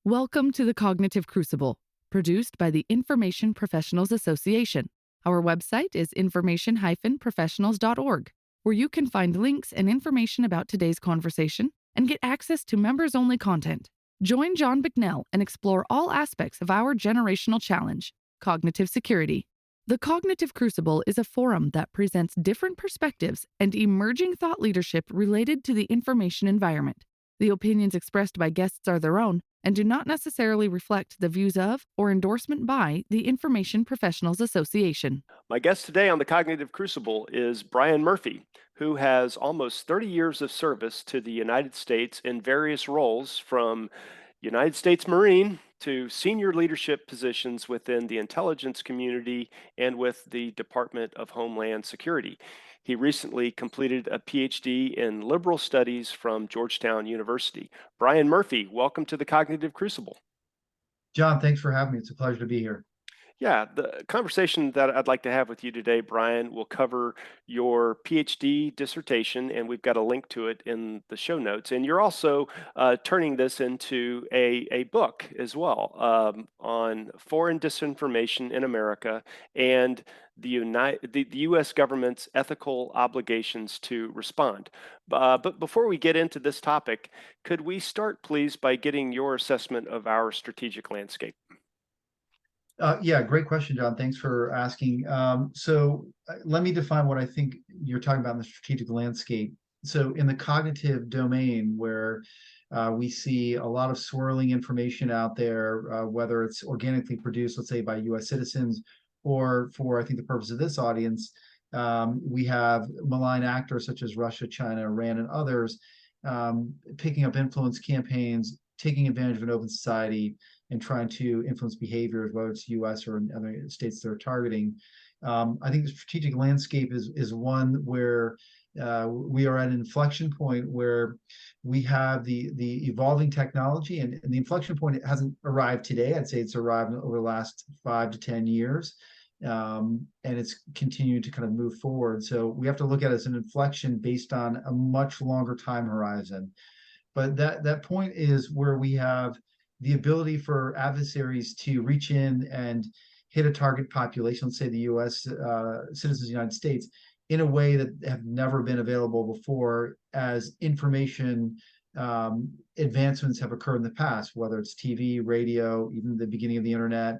Welcome to the Cognitive Crucible, produced by the Information Professionals Association. Our website is information-professionals.org, where you can find links and information about today's conversation and get access to members-only content. Join John Bicknell and explore all aspects of our generational challenge, cognitive security. The Cognitive Crucible is a forum that presents different perspectives and emerging thought leadership related to the information environment. The opinions expressed by guests are their own and do not necessarily reflect the views of or endorsement by the Information Professionals Association. My guest today on the Cognitive Crucible is Brian Murphy, who has almost 30 years of service to the United States in various roles, from United States Marine to senior leadership positions within the intelligence community and with the Department of Homeland Security. He recently completed a PhD in liberal studies from Georgetown University. Brian Murphy, welcome to the Cognitive Crucible. John, thanks for having me. It's a pleasure to be here. Yeah, the conversation that I'd like to have with you today, Brian, will cover your PhD dissertation, and we've got a link to it in the show notes. And you're also turning this into a book as well, on foreign disinformation in America and the U.S. government's ethical obligations to respond. But before we get into this topic, could we start, please, by getting your assessment of our strategic landscape? Yeah, great question, John. Thanks for asking. Let me define what I think you're talking about in the strategic landscape. So in the cognitive domain, where we see a lot of swirling information out there, whether it's organically produced, let's say by US citizens, or for, I think, the purpose of this audience, we have malign actors such as Russia, China, Iran, and others picking up influence campaigns, taking advantage of an open society, and trying to influence behaviors, whether it's US or in other states they're targeting. I think the strategic landscape is one where we are at an inflection point where we have the evolving technology, and the inflection point, it hasn't arrived today. I'd say it's arrived over the last 5 to 10 years, and it's continued to kind of move forward. So we have to look at it as an inflection based on a much longer time horizon. But that point is where we have the ability for adversaries to reach in and hit a target population, let's say the US citizens of the United States, in a way that have never been available before, as information advancements have occurred in the past, whether it's TV, radio, even the beginning of the internet,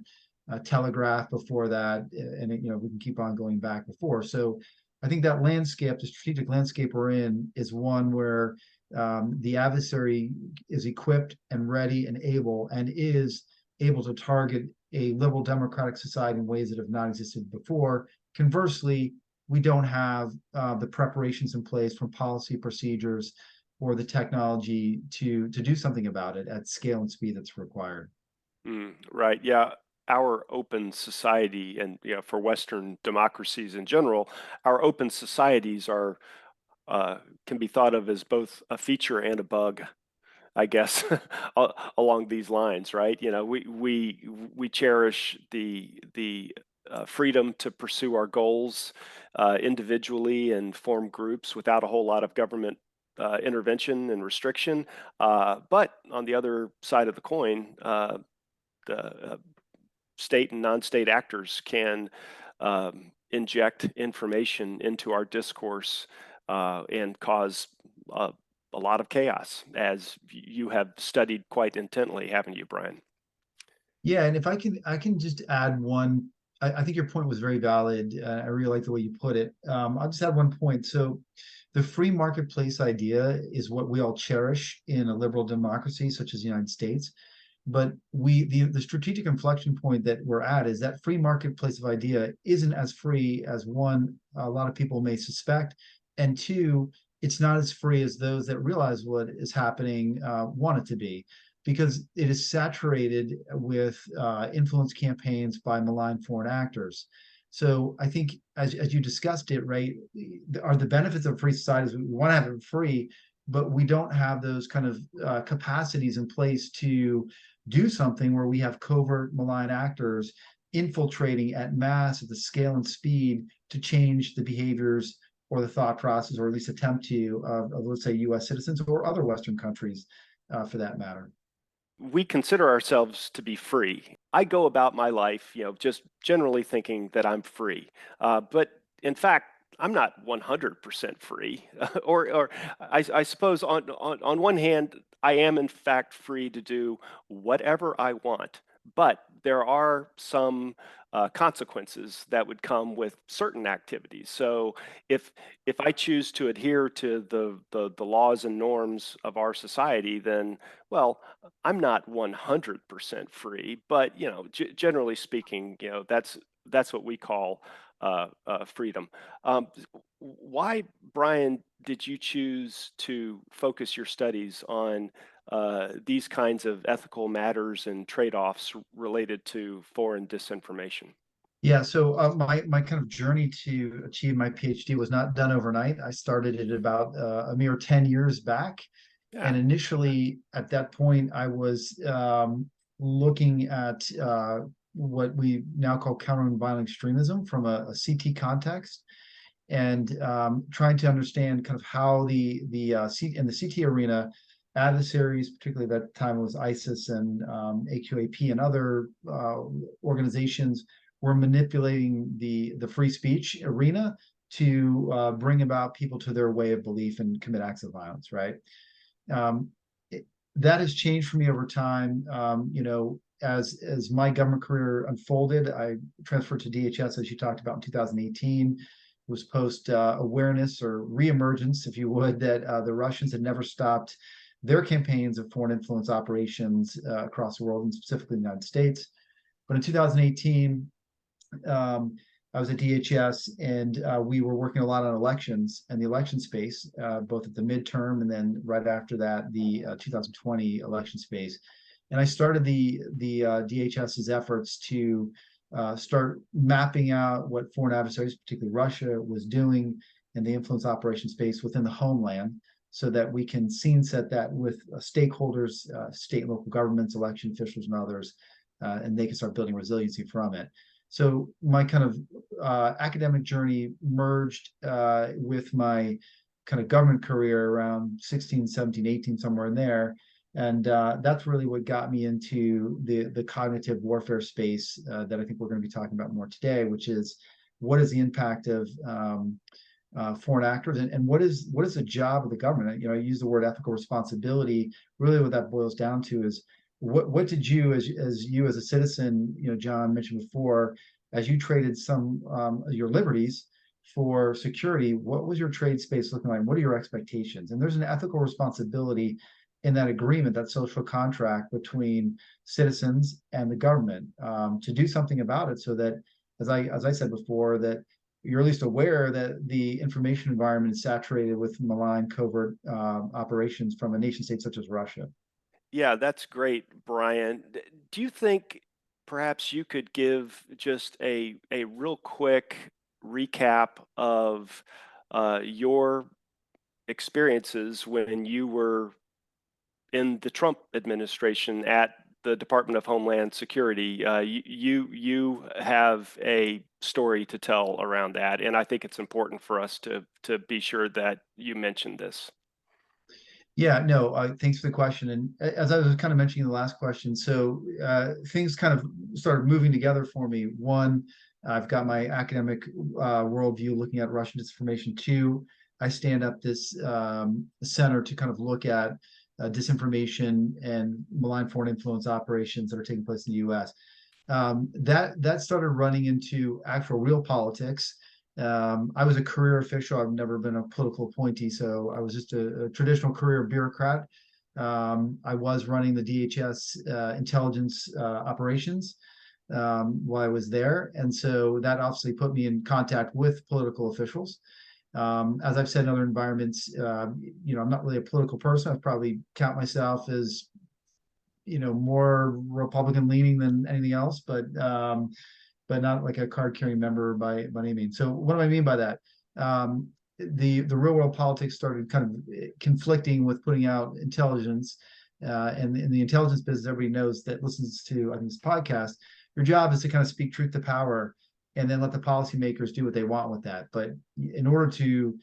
telegraph before that, and we can keep on going back before. So I think that landscape, the strategic landscape we're in, is one where the adversary is equipped and ready and is able to target a liberal democratic society in ways that have not existed before. Conversely, we don't have the preparations in place from policy procedures or the technology to do something about it at scale and speed that's required. Right. Yeah. Our open society, and for Western democracies in general, our open societies can be thought of as both a feature and a bug, I guess, along these lines, right? We cherish the freedom to pursue our goals individually and form groups without a whole lot of government intervention and restriction. But on the other side of the coin, the state and non-state actors can inject information into our discourse and cause a lot of chaos, as you have studied quite intently, haven't you, Brian? Yeah, and if I can just add one. I think your point was very valid. I really like the way you put it. I'll just add one point. So the free marketplace idea is what we all cherish in a liberal democracy such as the United States. But the strategic inflection point that we're at is that free marketplace of idea isn't as free as, one, a lot of people may suspect, and two, it's not as free as those that realize what is happening want it to be, because it is saturated with influence campaigns by malign foreign actors. So I think, as you discussed it, right, are the benefits of free societies, we want to have it free, but we don't have those kind of capacities in place to do something where we have covert malign actors infiltrating at mass at the scale and speed to change the behaviors or the thought process, or at least attempt to, of let's say, US citizens or other Western countries for that matter. we consider ourselves to be free. I go about my life, just generally thinking that I'm free. But in fact, I'm not 100% free. or I suppose on one hand, I am in fact free to do whatever I want. But there are some consequences that would come with certain activities. So if I choose to adhere to the laws and norms of our society, then, well, I'm not 100% free, but generally speaking, that's what we call freedom. Why, Brian, did you choose to focus your studies on these kinds of ethical matters and trade-offs related to foreign disinformation? Yeah, so my kind of journey to achieve my PhD was not done overnight. I started it about a mere 10 years back. Yeah. And initially, at that point, I was looking at what we now call countering violent extremism from a CT context, and trying to understand kind of how in the CT arena, adversaries, particularly at that time it was ISIS and AQAP and other organizations, were manipulating the free speech arena to bring about people to their way of belief and commit acts of violence, right? Um, that has changed for me over time. As my government career unfolded, I transferred to DHS, as you talked about, in 2018. It was post awareness or reemergence, if you would, that the Russians had never stopped their campaigns of foreign influence operations across the world, and specifically the United States. But in 2018, I was at DHS, and we were working a lot on elections and the election space, both at the midterm and then right after that, the 2020 election space. And I started the DHS's efforts to start mapping out what foreign adversaries, particularly Russia, was doing in the influence operation space within the homeland, so that we can scene set that with stakeholders, state and local governments, election officials, and others, and they can start building resiliency from it. So my kind of academic journey merged with my kind of government career around 16, 17, 18, somewhere in there. And that's really what got me into the cognitive warfare space that I think we're going to be talking about more today, which is what is the impact of foreign actors, and what is the job of the government? I use the word ethical responsibility. Really, what that boils down to is what did you, as a citizen, John mentioned before, as you traded some your liberties for security, what was your trade space looking like? What are your expectations? And there's an ethical responsibility in that agreement, that social contract between citizens and the government, to do something about it, so that, as I said before, that you're at least aware that the information environment is saturated with malign covert operations from a nation state such as Russia. Yeah, that's great, Brian. Do you think perhaps you could give just a real quick recap of your experiences when you were in the Trump administration at the Department of Homeland Security? You have a story to tell around that, and I think it's important for us to be sure that you mention this. Yeah, no, thanks for the question. And as I was kind of mentioning in the last question, so things kind of started moving together for me. One, I've got my academic worldview looking at Russian disinformation. Two, I stand up this center to kind of look at disinformation and malign foreign influence operations that are taking place in the U.S. That started running into actual real politics. I was a career official. I've never been a political appointee, so I was just a traditional career bureaucrat. I was running the DHS intelligence operations while I was there, and so that obviously put me in contact with political officials. As I've said in other environments, I'm not really a political person. I probably count myself as more Republican leaning than anything else, but not like a card carrying member by any means. So what do I mean by that? The real world politics started kind of conflicting with putting out intelligence, and in the intelligence business, everybody knows that listens to, I think, this podcast. Your job is to kind of speak truth to power, and then let the policymakers do what they want with that. But in order to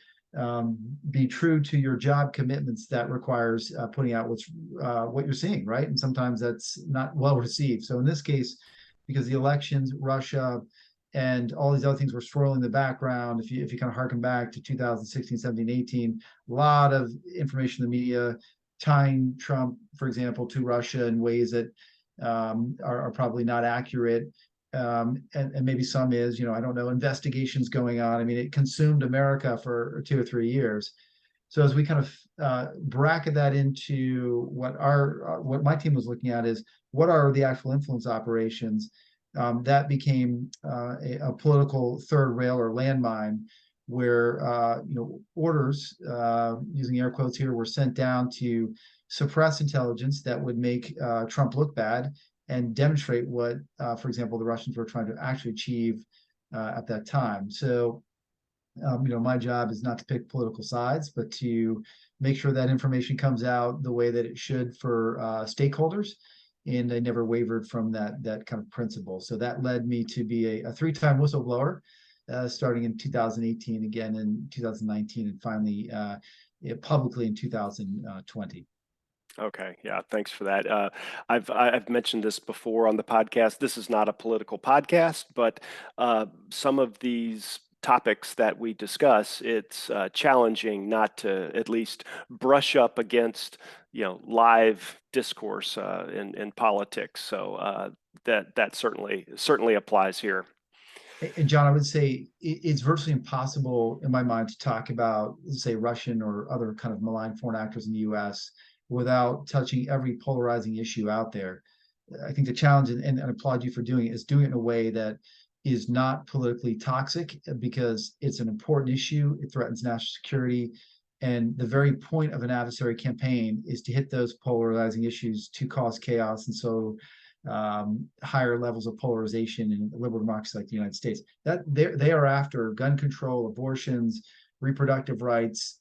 be true to your job commitments, that requires putting out what you're seeing, right? And sometimes that's not well received. So in this case, because the elections, Russia, and all these other things were swirling in the background, if you kind of harken back to 2016, 17, 18, a lot of information in the media tying Trump, for example, to Russia in ways that are probably not accurate. And maybe some is, I don't know, investigations going on. I mean, it consumed America for 2 or 3 years. So as we kind of bracket that into what my team was looking at is what are the actual influence operations, that became a political third rail or landmine where orders, using air quotes here, were sent down to suppress intelligence that would make Trump look bad and demonstrate what, for example, the Russians were trying to actually achieve at that time. So, my job is not to pick political sides, but to make sure that information comes out the way that it should for stakeholders. And I never wavered from that kind of principle. So that led me to be a 3-time whistleblower, starting in 2018, again in 2019, and finally publicly in 2020. Okay, yeah, thanks for that. I've mentioned this before on the podcast. This is not a political podcast, but some of these topics that we discuss, it's challenging not to at least brush up against, live discourse in politics. So that certainly applies here. And John, I would say it's virtually impossible in my mind to talk about, say, Russian or other kind of malign foreign actors in the U.S. without touching every polarizing issue out there. I think the challenge, and I applaud you for doing it, is doing it in a way that is not politically toxic, because it's an important issue. It threatens national security. And the very point of an adversary campaign is to hit those polarizing issues to cause chaos. And so higher levels of polarization in a liberal democracy like the United States. That they are after gun control, abortions, reproductive rights,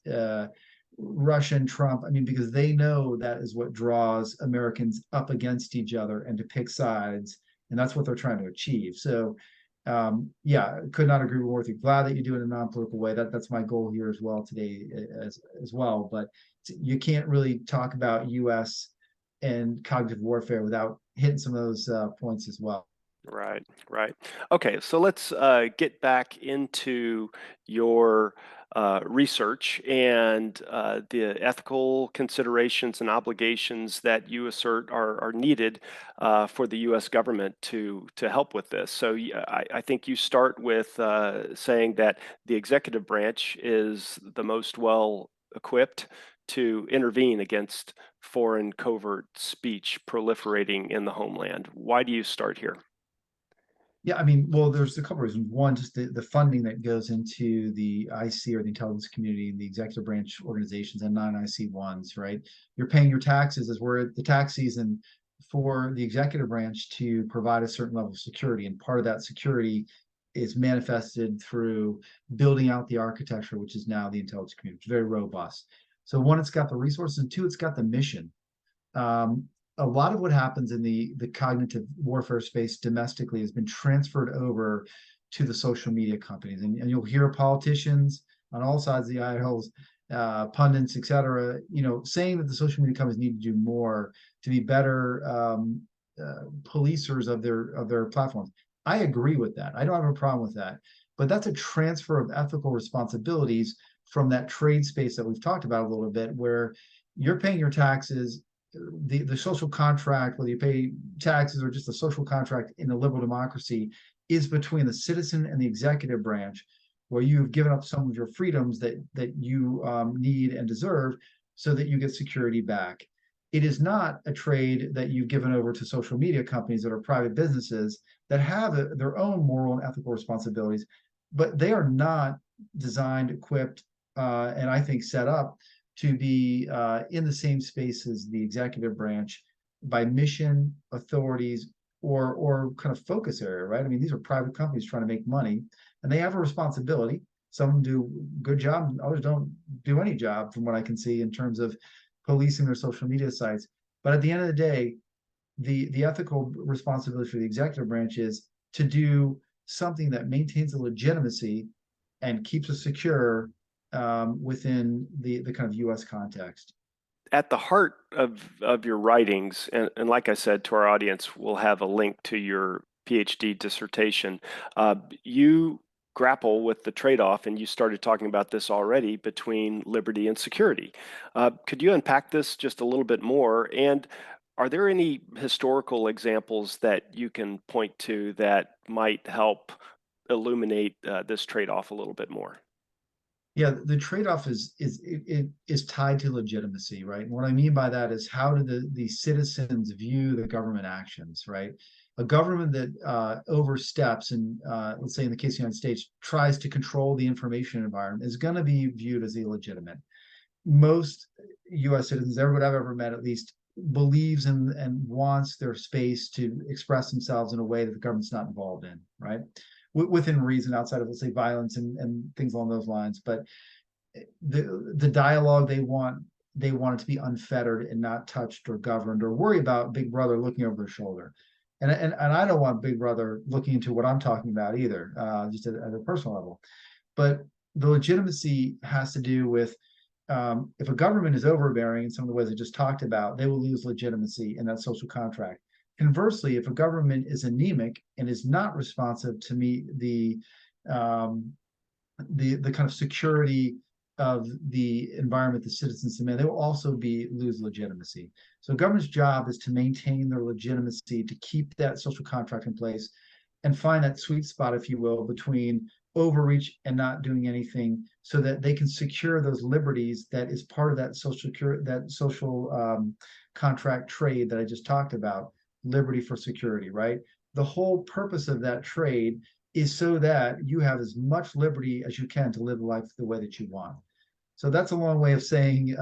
Russia and Trump. I mean, because they know that is what draws Americans up against each other and to pick sides, and that's what they're trying to achieve. So, could not agree more with you. Glad that you do it in a non-political way. That's my goal here as well today, as well. But you can't really talk about U.S. and cognitive warfare without hitting some of those points as well. Right. Okay, so let's get back into your research and the ethical considerations and obligations that you assert are needed for the U.S. government to help with this. So I think you start with saying that the executive branch is the most well equipped to intervene against foreign covert speech proliferating in the homeland. Why do you start here? Yeah, I mean, well, there's a couple reasons. One, just the funding that goes into the IC or the intelligence community and the executive branch organizations and non-IC ones, right? You're paying your taxes as we're at the tax season for the executive branch to provide a certain level of security. And part of that security is manifested through building out the architecture, which is now the intelligence community, which is very robust. So one, it's got the resources, and two, it's got the mission. A lot of what happens in the cognitive warfare space domestically has been transferred over to the social media companies. And you'll hear politicians on all sides of the aisles, pundits, et cetera, saying that the social media companies need to do more to be better policers of their platforms. I agree with that. I don't have a problem with that. But that's a transfer of ethical responsibilities from that trade space that we've talked about a little bit, where you're paying your taxes. The social contract, whether you pay taxes or just a social contract in a liberal democracy, is between the citizen and the executive branch, where you've given up some of your freedoms that you need and deserve so that you get security back. It is not a trade that you've given over to social media companies that are private businesses that have their own moral and ethical responsibilities, but they are not designed, equipped, and I think set up to be in the same space as the executive branch by mission, authorities, or kind of focus area, right? I mean, these are private companies trying to make money, and they have a responsibility. Some of them do a good job, and others don't do any job, from what I can see, in terms of policing their social media sites. But at the end of the day, the ethical responsibility for the executive branch is to do something that maintains the legitimacy and keeps us secure within the kind of U.S. context. At the heart of your writings, and like I said to our audience, we'll have a link to your PhD dissertation. You grapple with the trade-off, and you started talking about this already, between liberty and security. Could you unpack this just a little bit more? And are there any historical examples that you can point to that might help illuminate this trade-off a little bit more? Yeah, the trade-off is tied to legitimacy, right? And what I mean by that is, how do the citizens view the government actions, right? A government that oversteps and, let's say in the case of the United States, tries to control the information environment, is going to be viewed as illegitimate. Most U.S. citizens, everyone I've ever met at least, believes in and wants their space to express themselves in a way that the government's not involved in, right? Within reason, outside of, let's say, violence and things along those lines. But the dialogue they want it to be unfettered and not touched or governed or worry about Big Brother looking over their shoulder. And I don't want Big Brother looking into what I'm talking about either, just at a personal level. But the legitimacy has to do with, if a government is overbearing in some of the ways I just talked about, they will lose legitimacy in that social contract. Conversely, if a government is anemic and is not responsive to meet the kind of security of the environment the citizens demand, they will also lose legitimacy. So government's job is to maintain their legitimacy, to keep that social contract in place, and find that sweet spot, if you will, between overreach and not doing anything, so that they can secure those liberties that is part of that social contract trade that I just talked about. Liberty for security, right? The whole purpose of that trade is so that you have as much liberty as you can to live life the way that you want. So that's a long way of saying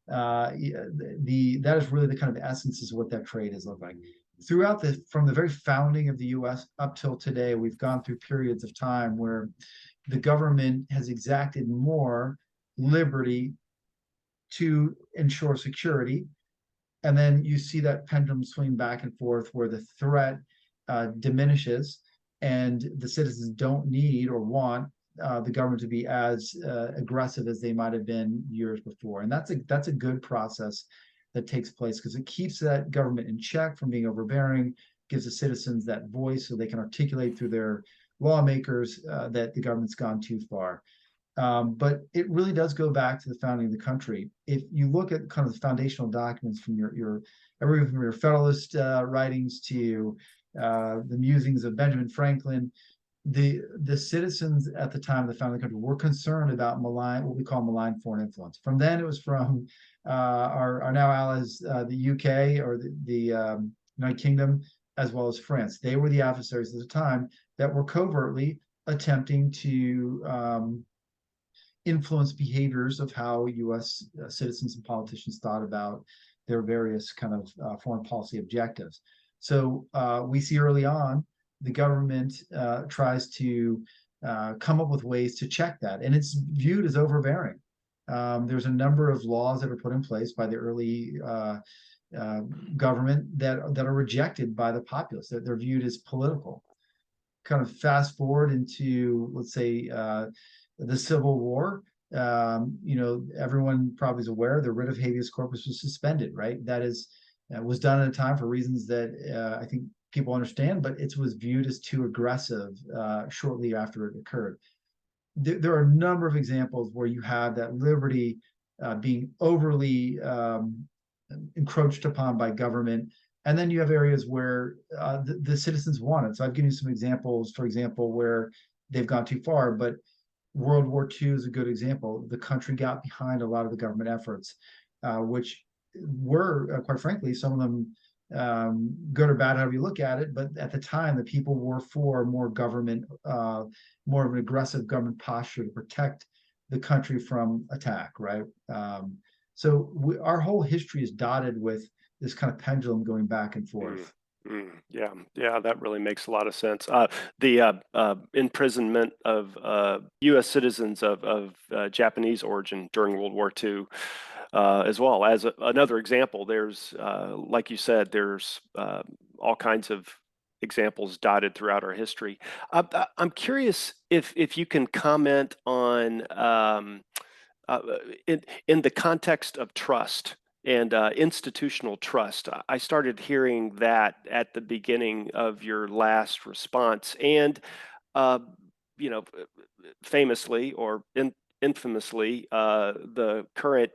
that is really the kind of essence is what that trade is look like. From the very founding of the U.S. up till today, we've gone through periods of time where the government has exacted more liberty to ensure security. And then you see that pendulum swing back and forth, where the threat diminishes and the citizens don't need or want the government to be as aggressive as they might have been years before. And that's a good process that takes place, because it keeps that government in check from being overbearing, gives the citizens that voice so they can articulate through their lawmakers that the government's gone too far. But it really does go back to the founding of the country. If you look at kind of the foundational documents from everything from your Federalist writings to the musings of Benjamin Franklin, the citizens at the time of the founding of the country were concerned about what we call malign foreign influence. From then, it was from our now allies, the UK or the United Kingdom, as well as France. They were the adversaries at the time that were covertly attempting to influence behaviors of how U.S. Citizens and politicians thought about their various kind of foreign policy objectives. So we see early on the government tries to come up with ways to check that, and it's viewed as overbearing. There's a number of laws that are put in place by the early government that are rejected by the populace, that they're viewed as political. Kind of fast forward into, let's say, the Civil War. Everyone probably is aware the writ of habeas corpus was suspended, right? That was done at a time for reasons that I think people understand, but it was viewed as too aggressive shortly after it occurred. There are a number of examples where you have that liberty being overly encroached upon by government, and then you have areas where the citizens want it. So I've given you some examples, for example, where they've gone too far, but World War II is a good example. The country got behind a lot of the government efforts, which were, quite frankly, some of them good or bad, however you look at it. But at the time, the people were for more government, more of an aggressive government posture to protect the country from attack, right? Our whole history is dotted with this kind of pendulum going back and forth. Yeah, that really makes a lot of sense. The imprisonment of U.S. citizens of Japanese origin during World War II, as well as another example. There's, like you said, there's all kinds of examples dotted throughout our history. I'm curious if you can comment on uh, in the context of trust and institutional trust. I started hearing that at the beginning of your last response, and uh, you know, famously or infamously, the current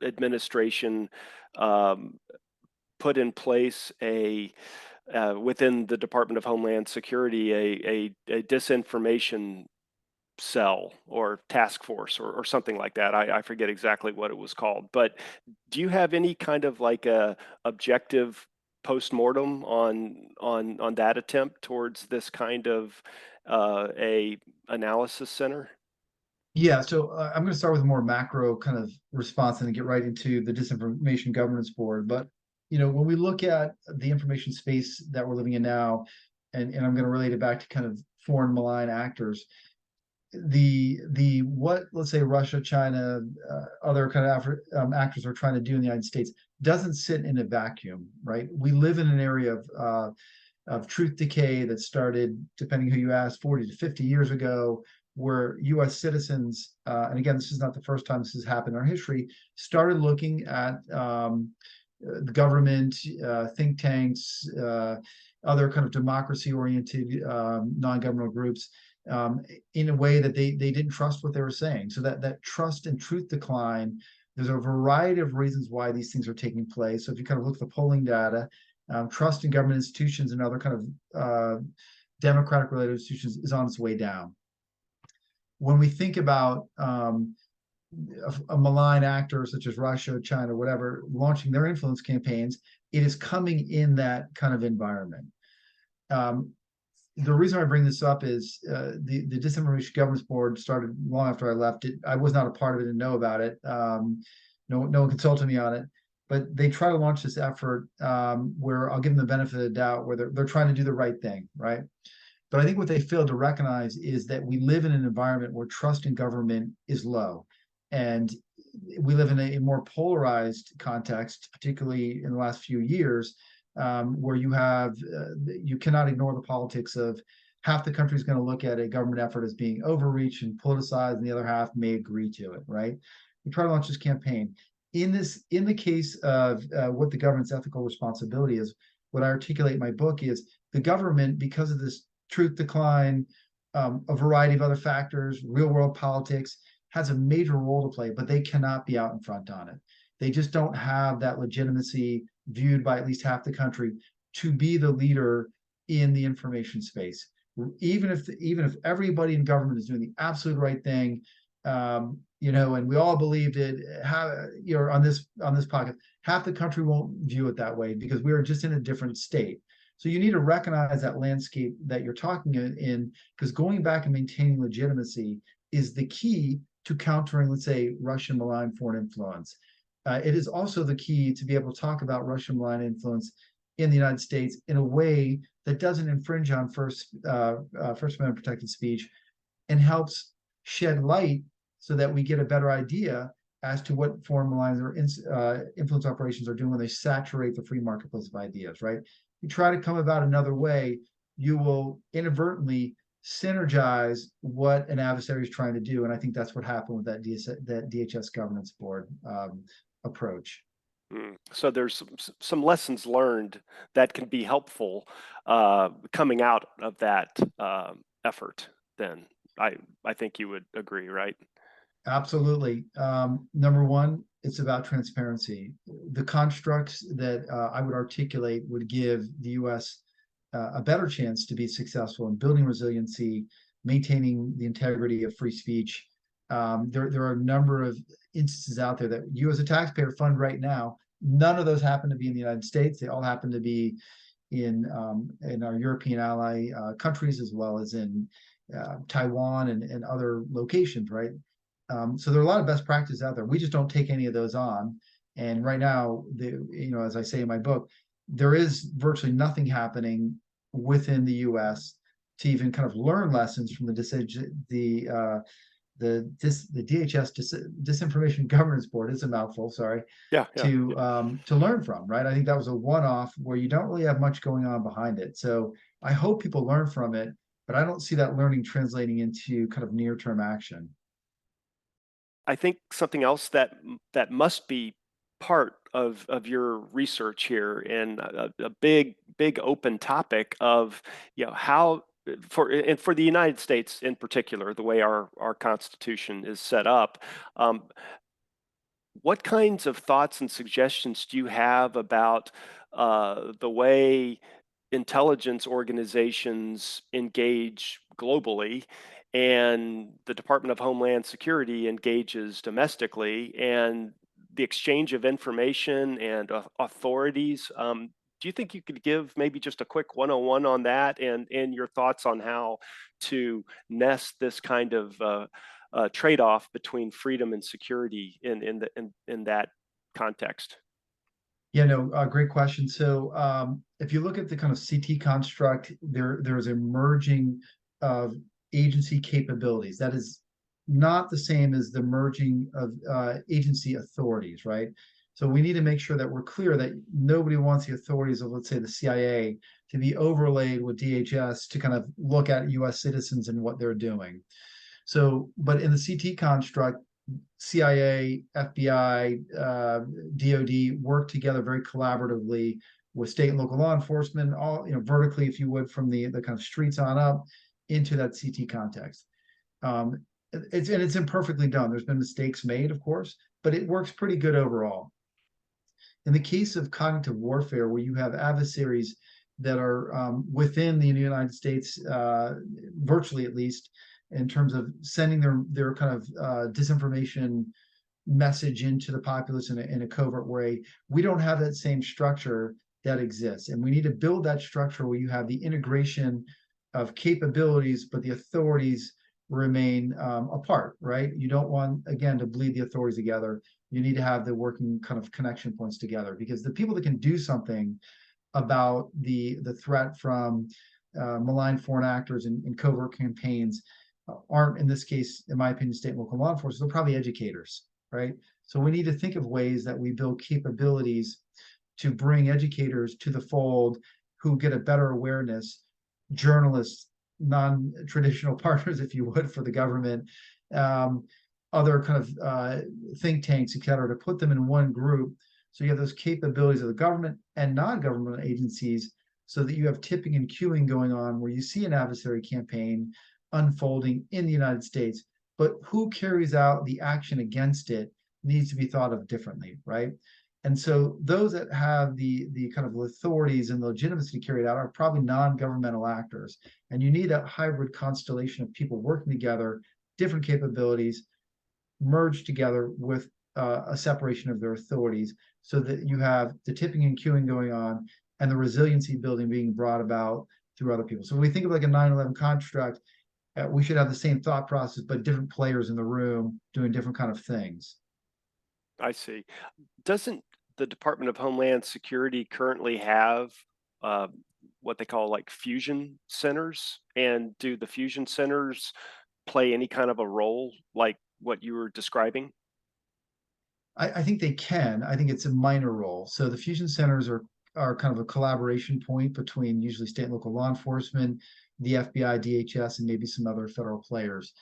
administration um, put in place a within the Department of Homeland Security a disinformation cell or task force or something like that. I forget exactly what it was called, but do you have any kind of like a objective postmortem on that attempt towards this kind of a analysis center? Yeah, so I'm going to start with a more macro kind of response and then get right into the Disinformation Governance Board. But when we look at the information space that we're living in now, and I'm going to relate it back to kind of foreign malign actors, the what, let's say, Russia, China, other kind of actors are trying to do in the United States doesn't sit in a vacuum, right? We live in an area of truth decay that started, depending who you ask, 40 to 50 years ago, where U.S. citizens, and again, this is not the first time this has happened in our history, started looking at the government, think tanks, other kind of democracy-oriented non-governmental groups in a way that they didn't trust what they were saying. So that trust and truth decline, there's a variety of reasons why these things are taking place. So if you kind of look at the polling data, trust in government institutions and other kind of democratic related institutions is on its way down. When we think about a malign actor such as Russia, China, whatever, launching their influence campaigns, it is coming in that kind of environment. The reason I bring this up is the Disinformation Governance Board started long after I left it. I was not a part of it and know about it. No one consulted me on it, but they try to launch this effort where I'll give them the benefit of the doubt, where they're trying to do the right thing, right? But I think what they fail to recognize is that we live in an environment where trust in government is low. And we live in a more polarized context, particularly in the last few years, where you cannot ignore the politics of half the country is going to look at a government effort as being overreach and politicized, and the other half may agree to it, right? We try to launch this campaign. In the case of what the government's ethical responsibility is, what I articulate in my book is the government, because of this truth decline, a variety of other factors, real world politics, has a major role to play, but they cannot be out in front on it. They just don't have that legitimacy viewed by at least half the country to be the leader in the information space. Even if everybody in government is doing the absolute right thing, and we all believed it, on this podcast, half the country won't view it that way because we are just in a different state. So you need to recognize that landscape that you're talking in, because going back and maintaining legitimacy is the key to countering, let's say, Russian malign foreign influence. It is also the key to be able to talk about Russian malign influence in the United States in a way that doesn't infringe on First Amendment protected speech and helps shed light so that we get a better idea as to what foreign malign or influence operations are doing when they saturate the free marketplace of ideas, right? You try to come about another way, you will inadvertently synergize what an adversary is trying to do. And I think that's what happened with that DHS governance board approach. So there's some lessons learned that can be helpful coming out of that effort. Then I think you would agree, right? Absolutely. Number one, it's about transparency. The constructs that I would articulate would give the U.S. A better chance to be successful in building resiliency, maintaining the integrity of free speech. There are a number of instances out there that you as a taxpayer fund right now. None of those happen to be in the United States. They all happen to be in our European ally countries, as well as in Taiwan and other locations, right? So there are a lot of best practices out there. We just don't take any of those on. And right now, as I say in my book, there is virtually nothing happening within the U.S. to even kind of learn lessons from the the DHS Disinformation Governance Board is a mouthful, sorry, Yeah, yeah. to learn from, right? I think that was a one-off where you don't really have much going on behind it. So I hope people learn from it, but I don't see that learning translating into kind of near-term action. I think something else that that must be part of your research here, and a big open topic of, how for the United States in particular, the way our Constitution is set up. um, what kinds of thoughts and suggestions do you have about the way intelligence organizations engage globally, and the Department of Homeland Security engages domestically, and the exchange of information and authorities? Do you think you could give maybe just a quick 101 on that, and your thoughts on how to nest this kind of trade-off between freedom and security in that context? Yeah, no, great question. So if you look at the kind of CT construct, there's a merging of agency capabilities. That is not the same as the merging of agency authorities, right? So we need to make sure that we're clear that nobody wants the authorities of, let's say, the CIA to be overlaid with DHS to kind of look at US citizens and what they're doing. So, but in the CT construct, CIA, FBI, DoD work together very collaboratively with state and local law enforcement, all vertically, if you would, from the kind of streets on up into that CT context. It's imperfectly done. There's been mistakes made, of course, but it works pretty good overall. In the case of cognitive warfare, where you have adversaries that are within the United States, virtually at least, in terms of sending their kind of disinformation message into the populace in a covert way, we don't have that same structure that exists. And we need to build that structure where you have the integration of capabilities, but the authorities remain apart, right? You don't want, again, to bleed the authorities together. You need to have the working kind of connection points together, because the people that can do something about the threat from malign foreign actors in covert campaigns aren't, in this case, in my opinion, state and local law enforcement. They're probably educators, right? So we need to think of ways that we build capabilities to bring educators to the fold who get a better awareness, journalists, non-traditional partners, if you would, for the government, other kind of think tanks, et cetera, to put them in one group. So you have those capabilities of the government and non-government agencies, so that you have tipping and queuing going on where you see an adversary campaign unfolding in the United States, but who carries out the action against it needs to be thought of differently, right? And so those that have the kind of authorities and the legitimacy to carry it out are probably non-governmental actors. And you need a hybrid constellation of people working together, different capabilities, merged together with a separation of their authorities, so that you have the tipping and queuing going on and the resiliency building being brought about through other people. So when we think of like a 9/11 construct, we should have the same thought process, but different players in the room doing different kind of things. I see. Doesn't the Department of Homeland Security currently have uh, what they call like fusion centers? And do the fusion centers play any kind of a role like what you were describing? I think they can. I think it's a minor role. So the fusion centers are kind of a collaboration point between usually state and local law enforcement, the FBI, DHS, and maybe some other federal players.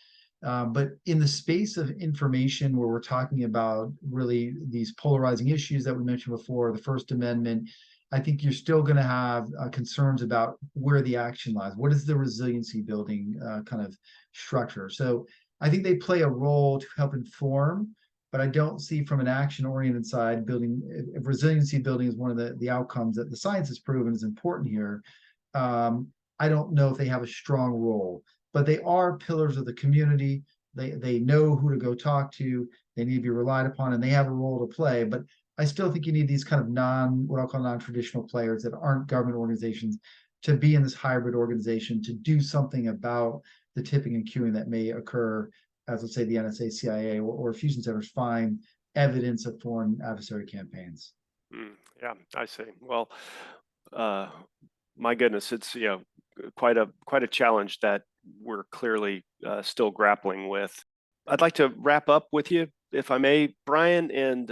But in the space of information, where we're talking about really these polarizing issues that we mentioned before, the First Amendment, I think you're still going to have concerns about where the action lies. What is the resiliency building kind of structure? So I think they play a role to help inform, but I don't see from an action-oriented side building. If resiliency building is one of the outcomes that the science has proven is important here, I don't know if they have a strong role, but they are pillars of the community. They know who to go talk to. They need to be relied upon, and they have a role to play. But I still think you need these kind of what I'll call non-traditional players that aren't government organizations to be in this hybrid organization to do something about the tipping and queuing that may occur, as let's say the NSA, CIA, or fusion centers find evidence of foreign adversary campaigns. Yeah, I see. Well, uh, my goodness, it's quite a challenge that we're clearly still grappling with. I'd like to wrap up with you, if I may, Brian, and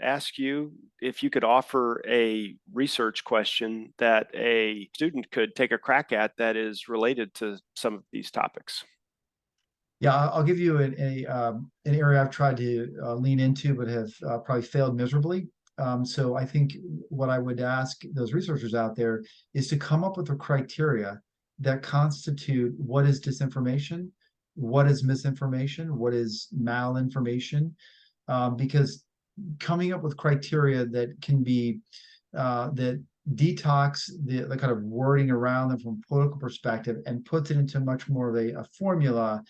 ask you if you could offer a research question that a student could take a crack at that is related to some of these topics. Yeah, I'll give you an area I've tried to lean into, but have probably failed miserably. So I think what I would ask those researchers out there is to come up with a criteria that constitute what is disinformation, what is misinformation, what is malinformation, because coming up with criteria that can be that detox the kind of wording around them from a political perspective and puts it into much more of a formula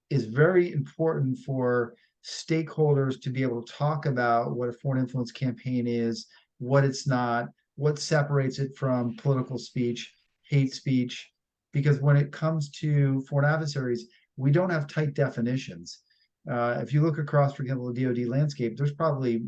is very important for stakeholders to be able to talk about what a foreign influence campaign is, what it's not, what separates it from political speech, hate speech. Because when it comes to foreign adversaries, we don't have tight definitions. If you look across, for example, the DoD landscape, there's probably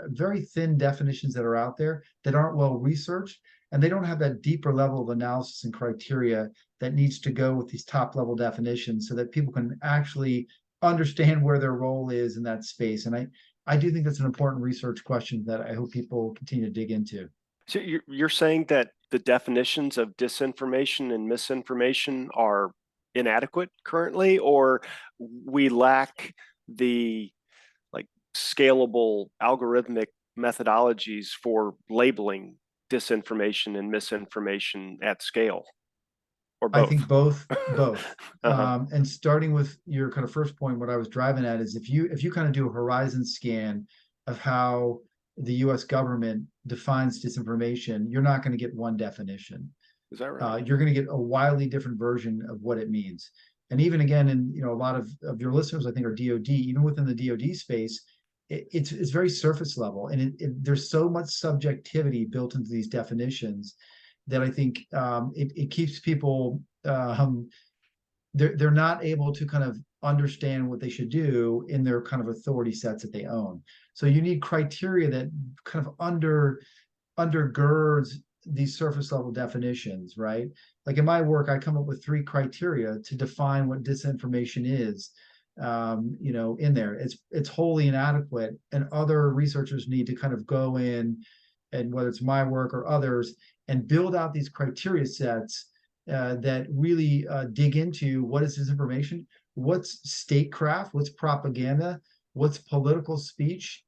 very thin definitions that are out there that aren't well researched, and they don't have that deeper level of analysis and criteria that needs to go with these top level definitions so that people can actually understand where their role is in that space. And I do think that's an important research question that I hope people continue to dig into. So you're saying that the definitions of disinformation and misinformation are inadequate currently, or we lack the like scalable algorithmic methodologies for labeling disinformation and misinformation at scale, or I both? think both. Uh-huh. And starting with your kind of first point, what I was driving at is if you kind of do a horizon scan of how the U.S. government defines disinformation, you're not going to get one definition. Is that right? You're going to get a wildly different version of what it means. And even again, and a lot of your listeners, I think, are DoD. Even within the DoD space, it's very surface level, and there's so much subjectivity built into these definitions that I think it keeps people they're not able to kind of understand what they should do in their kind of authority sets that they own. So you need criteria that kind of undergirds these surface level definitions, right? Like in my work, I come up with 3 criteria to define what disinformation is. In there, it's wholly inadequate, and other researchers need to kind of go in, and whether it's my work or others, and build out these criteria sets that really dig into what is disinformation, what's statecraft, what's propaganda, what's political speech,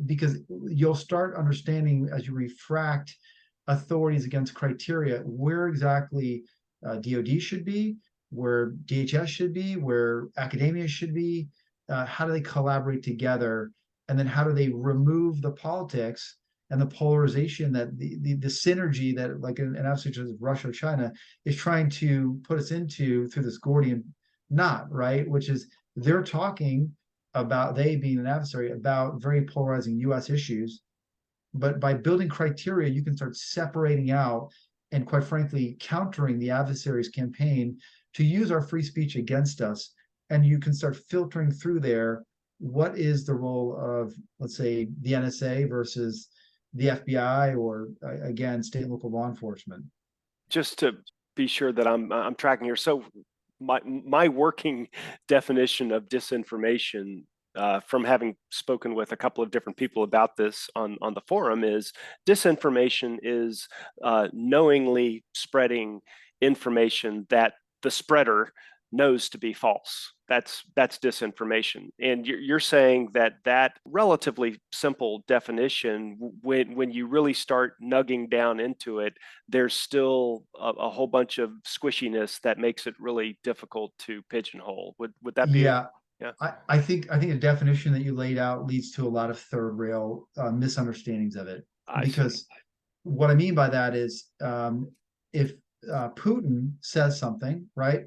because you'll start understanding as you refract authorities against criteria where exactly DoD should be, where DHS should be, where academia should be, how do they collaborate together, and then how do they remove the politics and the polarization that the synergy that like an adversary such as Russia or China is trying to put us into through this Gordian knot, right? Which is they're talking about, they being an adversary, about very polarizing US issues. But by building criteria, you can start separating out and, quite frankly, countering the adversary's campaign to use our free speech against us. And you can start filtering through there what is the role of, let's say, the NSA versus the FBI, or again, state and local law enforcement. Just to be sure that I'm tracking here. So my working definition of disinformation, from having spoken with a couple of different people about this on the forum, is disinformation is knowingly spreading information that the spreader knows to be false. That's disinformation. And you're saying that relatively simple definition, when you really start nugging down into it, there's still a whole bunch of squishiness that makes it really difficult to pigeonhole. Would that be Yeah. Yeah. I think the definition that you laid out leads to a lot of third rail misunderstandings of it. I see. Because what I mean by that is if Putin says something, right,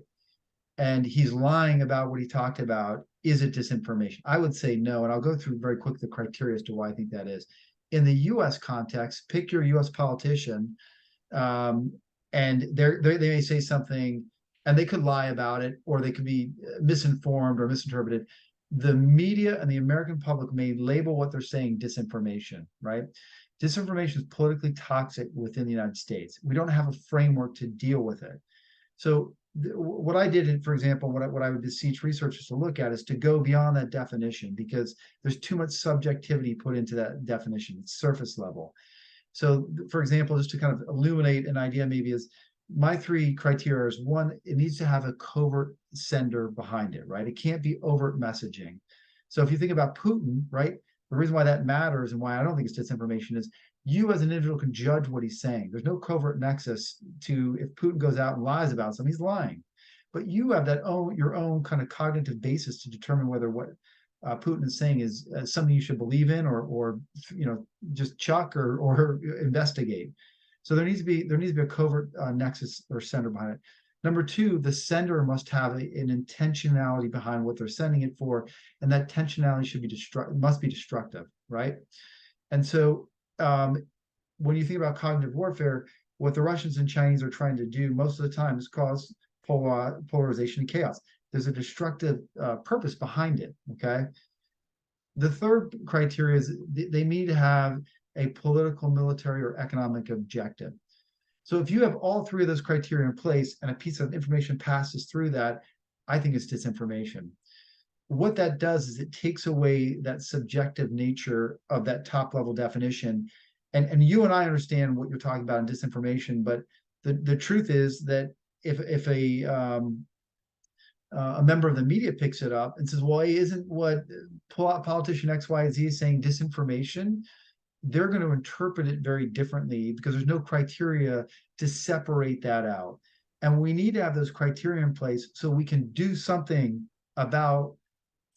and he's lying about what he talked about, is it disinformation? I would say no, and I'll go through very quick the criteria as to why I think that is. In the U.S. context, pick your U.S. politician, and they may say something, and they could lie about it, or they could be misinformed or misinterpreted. The media and the American public may label what they're saying disinformation, right? Disinformation is politically toxic within the United States. We don't have a framework to deal with it. So what I did, for example, what I would beseech researchers to look at is to go beyond that definition, because there's too much subjectivity put into that definition. It's surface level. So, for example, just to kind of illuminate an idea, maybe is my three criteria is: one, it needs to have a covert sender behind it, right? It can't be overt messaging. So if you think about Putin, right, the reason why that matters and why I don't think it's disinformation is you as an individual can judge what he's saying. There's no covert nexus to, if Putin goes out and lies about something, he's lying. But you have your own kind of cognitive basis to determine whether what Putin is saying is something you should believe in, or just chuck or investigate. So there needs to be a covert nexus or sender behind it. Number two, the sender must have an intentionality behind what they're sending it for, and that intentionality must be destructive, right? And so when you think about cognitive warfare, what the Russians and Chinese are trying to do most of the time is cause polarization and chaos. There's a destructive purpose behind it, okay? The third criteria is they need to have a political, military, or economic objective. So if you have all three of those criteria in place and a piece of information passes through that, I think it's disinformation. What that does is it takes away that subjective nature of that top level definition. And you and I understand what you're talking about in disinformation, but the truth is that if a member of the media picks it up and says, well, isn't what politician XYZ is saying disinformation? They're going to interpret it very differently because there's no criteria to separate that out. And we need to have those criteria in place so we can do something about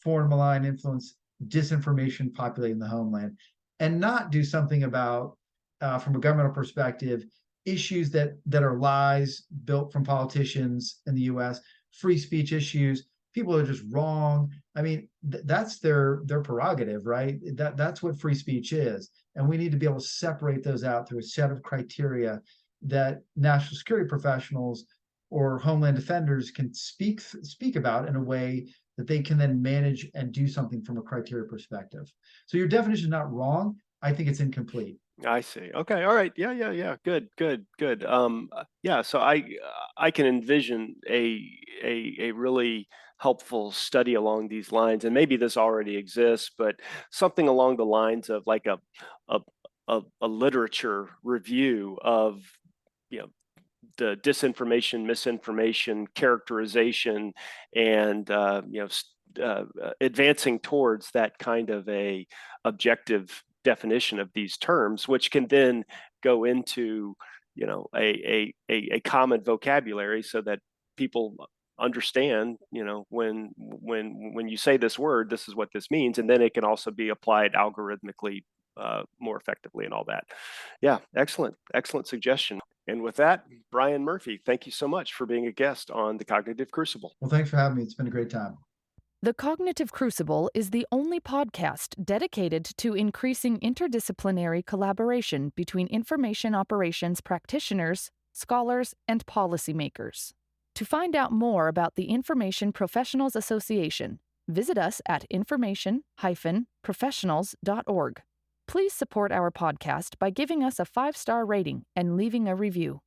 foreign malign influence, disinformation populating the homeland, and not do something about, from a governmental perspective, issues that are lies built from politicians in the US, free speech issues. People are just wrong. I mean, that's their prerogative, right? That's what free speech is. And we need to be able to separate those out through a set of criteria that national security professionals or homeland defenders can speak about in a way that they can then manage and do something from a criteria perspective. So your definition is not wrong. I think it's incomplete. I see. Okay. All right. Yeah. Good. Yeah. So I can envision a really helpful study along these lines, and maybe this already exists, but something along the lines of like a literature review of, the disinformation, misinformation, characterization, and advancing towards that kind of a objective definition of these terms, which can then go into a common vocabulary so that people understand, when you say this word, this is what this means, and then it can also be applied algorithmically more effectively and all that. Yeah, excellent suggestion. And with that, Brian Murphy, thank you so much for being a guest on the Cognitive Crucible. Well, thanks for having me. It's been a great time. The Cognitive Crucible is the only podcast dedicated to increasing interdisciplinary collaboration between information operations practitioners, scholars, and policymakers. To find out more about the Information Professionals Association, visit us at information-professionals.org. Please support our podcast by giving us a 5-star rating and leaving a review.